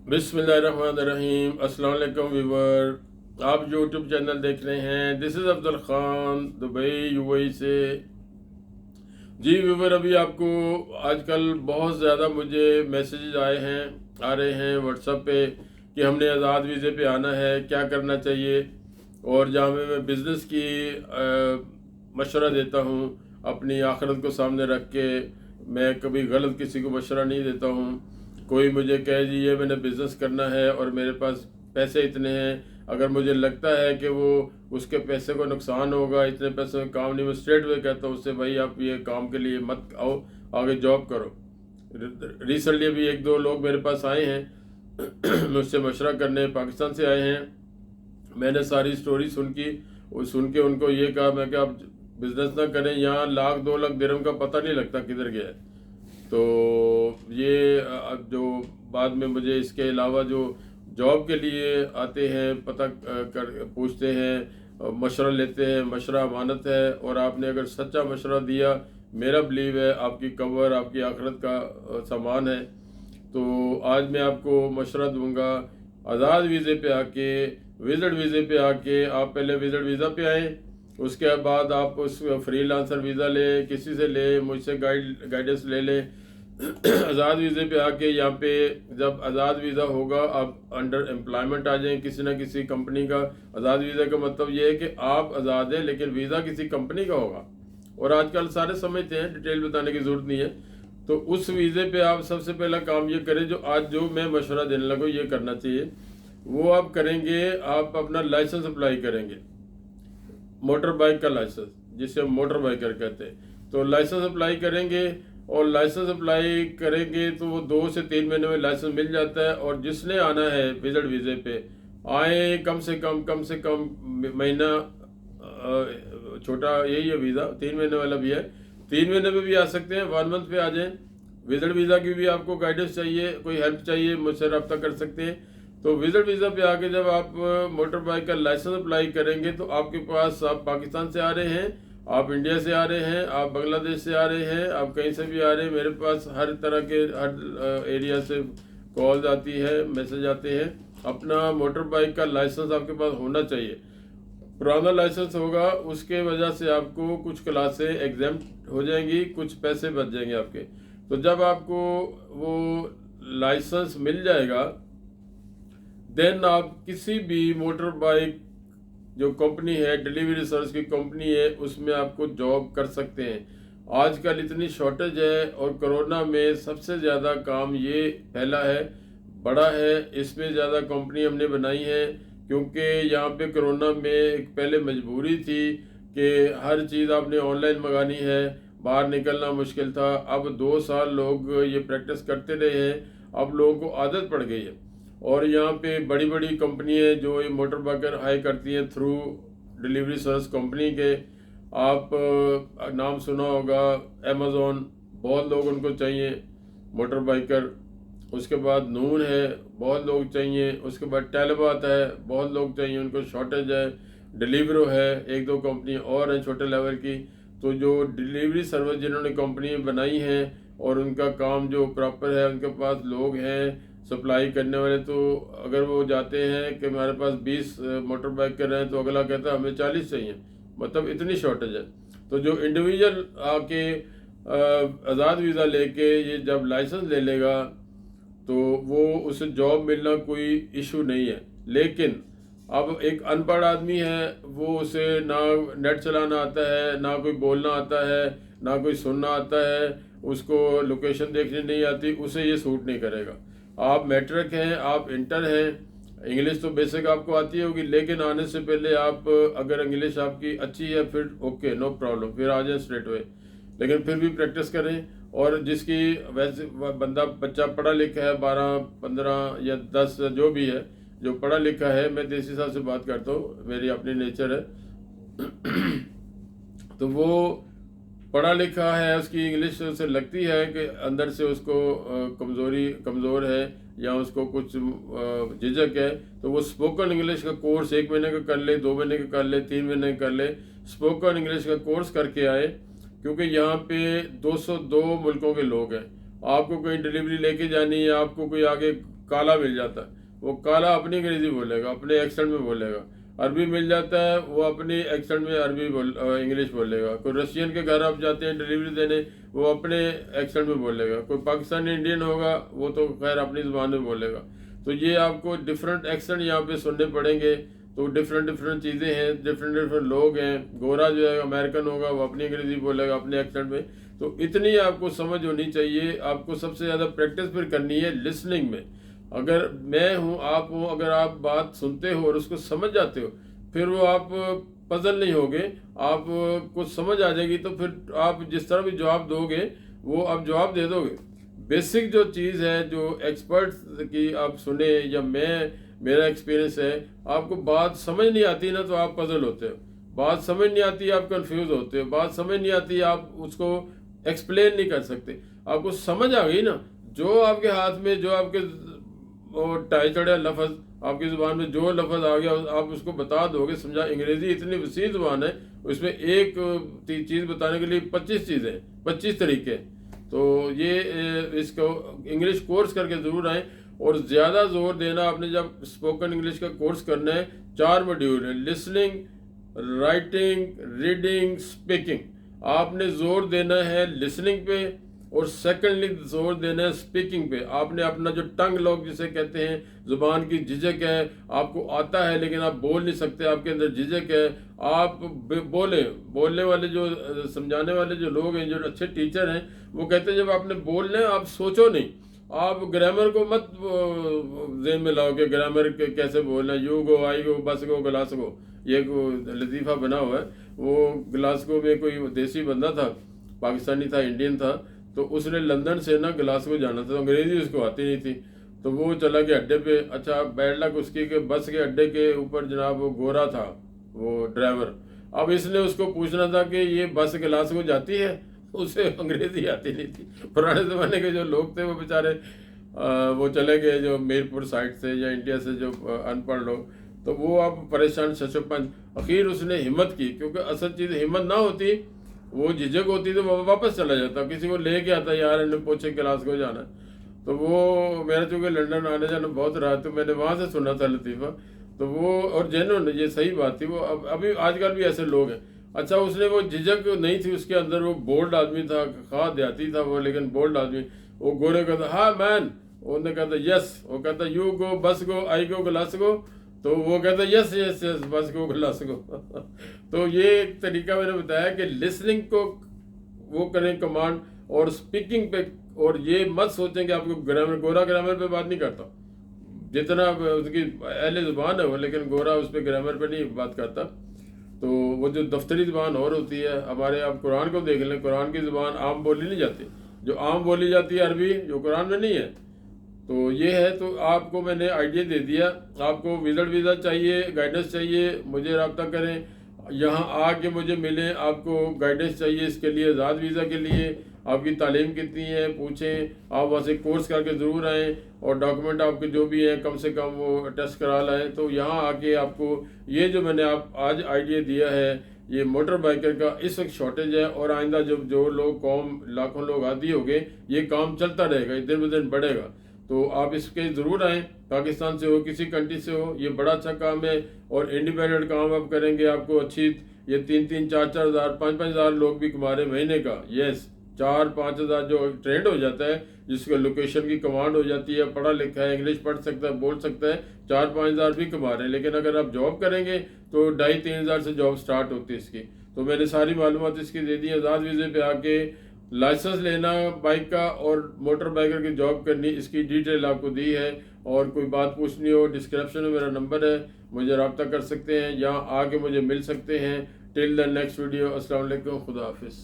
बिस्मिल्लाहिर्रहमानिर्रहीम। अस्सलाम वालेकुम व्यूवर, आप जो यूट्यूब चैनल देख रहे हैं, this is Abdul Khan, Dubai UAE से। जी व्यूवर, अभी आपको आजकल बहुत ज़्यादा मुझे मैसेजेस आ रहे हैं व्हाट्सएप पे कि हमने आज़ाद वीज़े पे आना है, क्या करना चाहिए। और जहाँ पे मैं बिज़नेस की मशवरा देता हूँ, अपनी आखिरत को सामने रख के, मैं कभी गलत किसी को मशवरा नहीं देता हूँ। कोई मुझे कहे जी ये मैंने बिज़नेस करना है और मेरे पास पैसे इतने हैं, अगर मुझे लगता है कि वो उसके पैसे को नुकसान होगा, इतने पैसे में काम नहीं, मैं स्ट्रेट वे कहता हूँ उससे, भाई आप ये काम के लिए मत आओ, आगे जॉब करो। रिसेंटली अभी एक दो लोग मेरे पास आए हैं मुझसे मशवरा करने, पाकिस्तान से आए हैं। मैंने सारी स्टोरी सुन के उनको ये कहा, मैं कि आप बिज़नेस ना करें, यहाँ लाख 2 लाख दिरहम का पता नहीं लगता किधर गया है। तो ये अब जो बाद में मुझे इसके अलावा जो जॉब के लिए आते हैं, पता कर पूछते हैं, मशवरा लेते हैं, मशवरा अमानत है, और आपने अगर सच्चा मशवरा दिया, मेरा बिलीव है आपकी कवर, आपकी आखिरत का सामान है। तो आज मैं आपको मशवरा दूंगा, आज़ाद वीज़े पे आके, विजिट वीज़े पे आके, आप पहले विजिट वीज़ा पे आए, उसके बाद आप उस फ्रीलांसर वीज़ा ले, किसी से ले, मुझसे गाइडेंस ले लें। आज़ाद वीज़े पे आके यहाँ पे जब आज़ाद वीज़ा होगा, आप अंडर एम्प्लॉयमेंट आ जाएं किसी ना किसी कंपनी का। आज़ाद वीज़ा का मतलब ये है कि आप आज़ाद हैं लेकिन वीज़ा किसी कंपनी का होगा, और आजकल सारे समझते हैं, डिटेल बताने की ज़रूरत नहीं है। तो उस वीज़े पे आप सबसे पहला काम ये करें, जो आज जो मैं मशवरा देने लगा ये करना चाहिए। वो आप करेंगे, आप अपना लाइसेंस अप्लाई करेंगे, मोटर बाइक का लाइसेंस, जिसे हम मोटर बाइकर कहते हैं। तो लाइसेंस अप्लाई करेंगे, और लाइसेंस अप्लाई करेंगे तो वो 2 से 3 महीने में लाइसेंस मिल जाता है। और जिसने आना है विजिट वीज़े पे आए, कम से कम महीना, छोटा यही है वीज़ा, 3 महीने वाला भी है, 3 महीने में भी आ सकते हैं, 1 मंथ पे आ जाएं। विजिट वीज़ा की भी आपको गाइडेंस चाहिए, कोई हेल्प चाहिए, मुझसे रब्ता कर सकते हैं। तो विजिट वीज़ा पे आके जब आप मोटर बाइक का लाइसेंस अप्लाई करेंगे, तो आपके पास, आप पाकिस्तान से आ रहे हैं, आप इंडिया से आ रहे हैं, आप बांग्लादेश से आ रहे हैं, आप कहीं से भी आ रहे हैं, मेरे पास हर तरह के हर एरिया से कॉल्स आती है, मैसेज आते हैं। अपना मोटर बाइक का लाइसेंस आपके पास होना चाहिए। पुराना लाइसेंस होगा, उसके वजह से आपको कुछ क्लासें एग्जाम्प्ट हो जाएंगी, कुछ पैसे बच जाएंगे आपके। तो जब आपको वो लाइसेंस मिल जाएगा, देन आप किसी भी मोटर बाइक जो कंपनी है, डिलीवरी सर्विस की कंपनी है, उसमें आपको जॉब कर सकते हैं। आजकल इतनी शॉर्टेज है, और कोरोना में सबसे ज़्यादा काम ये फैला है, बड़ा है, इसमें ज़्यादा कंपनी हमने बनाई है। क्योंकि यहाँ पे कोरोना में एक पहले मजबूरी थी कि हर चीज़ आपने ऑनलाइन मंगानी है, बाहर निकलना मुश्किल था। अब 2 साल लोग ये प्रैक्टिस करते रहे हैं, अब लोगों को आदत पड़ गई है। और यहाँ पे बड़ी बड़ी कंपनी है जो ये मोटर बाइकर हाई करती हैं थ्रू डिलीवरी सर्विस कंपनी के। आप नाम सुना होगा, अमेज़ॉन, बहुत लोग उनको चाहिए मोटर बाइकर। उसके बाद नून है, बहुत लोग चाहिए। उसके बाद टैलबा है, बहुत लोग चाहिए, उनको शॉर्टेज है। डिलीवरो है, एक दो कंपनी और हैं छोटे लेवल की। तो जो डिलीवरी सर्विस जिन्होंने कंपनी बनाई है और उनका काम जो प्रॉपर है, उनके पास लोग हैं सप्लाई करने वाले, तो अगर वो जाते हैं कि हमारे पास 20 मोटर बाइक कर रहे हैं, तो अगला कहता है हमें 40 चाहिए, मतलब इतनी शॉर्टेज है। तो जो इंडिविजुअल आके आज़ाद वीज़ा लेके ये जब लाइसेंस ले लेगा, तो वो उसे जॉब मिलना कोई इशू नहीं है। लेकिन अब एक अनपढ़ आदमी है, वो उसे ना नेट चलाना आता है, ना कोई बोलना आता है, ना कोई सुनना आता है, उसको लोकेशन देखनी नहीं आती, उसे ये सूट नहीं करेगा। आप मैट्रिक हैं, आप इंटर हैं, इंग्लिश तो बेसिक आपको आती होगी, लेकिन आने से पहले आप अगर इंग्लिश आपकी अच्छी है, फिर ओके, नो प्रॉब्लम, फिर आ जाए स्ट्रेट वे। लेकिन फिर भी प्रैक्टिस करें। और जिसकी वैसे बच्चा पढ़ा लिखा है, 12 15 या 10 जो भी है, जो पढ़ा लिखा है, मैं देसी हिसाब से बात करता हूँ, मेरी अपनी नेचर है तो वो पढ़ा लिखा है, उसकी इंग्लिश से लगती है कि अंदर से उसको कमज़ोर है, या उसको कुछ झिझक है, तो वो स्पोकन इंग्लिश का कोर्स 1 महीने का कर ले, 2 महीने का कर ले, 3 महीने का कर ले, स्पोकन इंग्लिश का कोर्स करके आए। क्योंकि यहाँ पे 202 मुल्कों के लोग हैं, आपको कहीं डिलीवरी लेके जानी है, आपको कोई आगे काला मिल जाता है, वो काला अपनी अंग्रेज़ी बोलेगा, अपने एक्सेंट में बोलेगा। अरबी मिल जाता है, वो अपनी एक्सेंट में इंग्लिश बोलेगा। कोई रशियन के घर आप जाते हैं डिलीवरी देने, वो अपने एक्सेंट में बोलेगा। कोई पाकिस्तानी इंडियन होगा, वो तो खैर अपनी ज़ुबान में बोलेगा। तो ये आपको डिफरेंट एक्सेंट यहाँ पे सुनने पड़ेंगे। तो डिफरेंट चीज़ें हैं, डिफरेंट लोग हैं। गोरा जो है अमेरिकन होगा, वो अपनी अंग्रेज़ी बोलेगा अपने एक्सेंट में। तो इतनी आपको समझ होनी चाहिए। आपको सबसे ज़्यादा प्रैक्टिस फिर करनी है लिसनिंग में। अगर मैं हूँ, आप हो, अगर आप बात सुनते हो और उसको समझ जाते हो, फिर वो आप पजल नहीं होगे, आप कुछ समझ आ जाएगी। तो फिर आप जिस तरह भी जवाब दोगे वो आप जवाब दे दोगे। बेसिक जो चीज़ है, जो एक्सपर्ट्स की आप सुने या मेरा एक्सपीरियंस है, आपको बात समझ नहीं आती ना तो आप पजल होते हो, बात समझ नहीं आती आप कंफ्यूज होते हो, बात समझ नहीं आती आप उसको एक्सप्लेन नहीं कर सकते। आपको समझ आ गई ना, जो आपके हाथ में, जो आपके वो टाई चढ़ा लफ्ज़, आपकी ज़ुबान में जो लफ्ज़ आ गया आप उसको बता दोगे, समझा। अंग्रेज़ी इतनी वसी ज़ुबान है, उसमें एक चीज़ बताने के लिए 25 चीज़ें, 25 तरीके। तो ये इसको इंग्लिश कोर्स करके ज़रूर आएँ। और ज़्यादा जोर देना आपने, जब स्पोकन इंग्लिश का कोर्स करना है, 4 मॉड्यूल है, लिसनिंग, राइटिंग, रीडिंग, स्पीकिंग। आपने जोर देना है लिसनिंग पे, और सेकेंडली जोर देना है स्पीकिंग पे। आपने अपना जो टंग लॉक जिसे कहते हैं, ज़ुबान की झिझक है, आपको आता है लेकिन आप बोल नहीं सकते, आपके अंदर झिझक है, आप बोलने वाले जो समझाने वाले जो लोग हैं, जो अच्छे टीचर हैं, वो कहते हैं जब आपने बोलना है आप सोचो नहीं, आप ग्रामर को मत ज़हन में लाओ कि ग्रामर कैसे बोलना है। यू गो, आई गो, बस गो, ग्लास गो, ये लतीफ़ा बना हुआ है। वो ग्लासगो में कोई देसी बंदा था, पाकिस्तानी था, इंडियन था, तो उसने लंदन से ना ग्लासगो जाना था, तो अंग्रेज़ी उसको आती नहीं थी। तो वो चला गया अड्डे पे। अच्छा, बैड लक उसकी के बस के अड्डे के ऊपर जनाब वो गोरा था, वो ड्राइवर। अब इसने उसको पूछना था कि ये बस ग्लासगो जाती है, उसे अंग्रेज़ी आती नहीं थी। पुराने ज़माने के जो लोग थे वो बेचारे वो चले गए, जो मीरपुर साइड से या इंडिया से जो अनपढ़ लोग, तो वो अब परेशान शशोपंच। आखिर उसने हिम्मत की, क्योंकि असल चीज़ हिम्मत ना होती, वो झिझक होती तो वो वापस चला जाता, किसी को ले के आता, यार इन्हें पूछे क्लास को जाना। तो वो मेरा चूँकि लंदन आने जाना बहुत रहा, तो मैंने वहाँ से सुना था लतीफ़ा। तो वो और जेन्युइन ये सही बात थी। वो अभी आजकल भी ऐसे लोग हैं। अच्छा, उसने वो झिझक नहीं थी उसके अंदर, वो बोल्ड आदमी था, खा देहाती था वो, लेकिन बोल्ड आदमी। वो गोरे का था, हाँ मैन, उन्होंने कहा था यस, वो कहता यू गो, बस गो, आई गो, ग्लास गो, तो वो कहता यस यस यस, बस गो, ग्लास गो। तो ये एक तरीका मैंने बताया कि लिसनिंग को वो करें कमांड, और स्पीकिंग पे। और ये मत सोचें कि आपको गोरा ग्रामर पे बात नहीं करता, जितना उसकी अहले ज़ुबान है वो, लेकिन गोरा उस पर ग्रामर पे नहीं बात करता। तो वो जो दफ्तरी ज़ुबान और होती है हमारे, आप कुरान को देख लें, कुरान की ज़ुबान आम बोली नहीं जाती, जो आम बोली जाती है अरबी, जो कुरान में नहीं है। तो ये है। तो आपको मैंने आइडिया दे दिया। आपको विजिट वीज़ा चाहिए, गाइडेंस चाहिए, मुझे रब्ता करें, यहाँ आके मुझे मिलें। आपको गाइडेंस चाहिए, इसके लिए आज़ाद वीज़ा के लिए आपकी तालीम कितनी है पूछें, आप वहाँ से कोर्स करके ज़रूर आएँ, और डॉक्यूमेंट आपके जो भी हैं कम से कम वो टेस्ट करा लाएँ। तो यहाँ आके आपको ये जो मैंने आप आज आइडिया दिया है, ये मोटर बाइकर का इस वक्त शॉर्टेज है, और आइंदा जब जो लोग कौम लाखों लोग आदी हो गए, ये काम चलता रहेगा, ये दिन ब दिन बढ़ेगा। तो आप इसके ज़रूर आएँ, पाकिस्तान से हो, किसी कंट्री से हो, ये बड़ा अच्छा काम है। और इंडिपेंडेंट काम आप करेंगे, आपको अच्छी, ये 3-3, 4-4 हज़ार, 5-5 हज़ार लोग भी कमा रहे महीने का। यस, 4-5 हज़ार जो ट्रेंड हो जाता है, जिसको लोकेशन की कमांड हो जाती है, पढ़ा लिखा है, इंग्लिश पढ़ सकता है, बोल सकता है, 4-5 हज़ार भी कमा रहे हैं। लेकिन अगर आप जॉब करेंगे तो 2.5-3 हज़ार से जॉब स्टार्ट होती है इसकी। तो मैंने सारी मालूमात इसकी दे दी। आज़ाद वीज़े पे आके लाइसेंस लेना बाइक का और मोटर बाइकर की जॉब करनी, इसकी डिटेल आपको दी है। और कोई बात पूछनी हो, डिस्क्रिप्शन में मेरा नंबर है, मुझे रब्ता कर सकते हैं, यहाँ आके मुझे मिल सकते हैं। टिल द नेक्स्ट वीडियो, अस्सलाम वालेकुम, खुदा हाफिज़।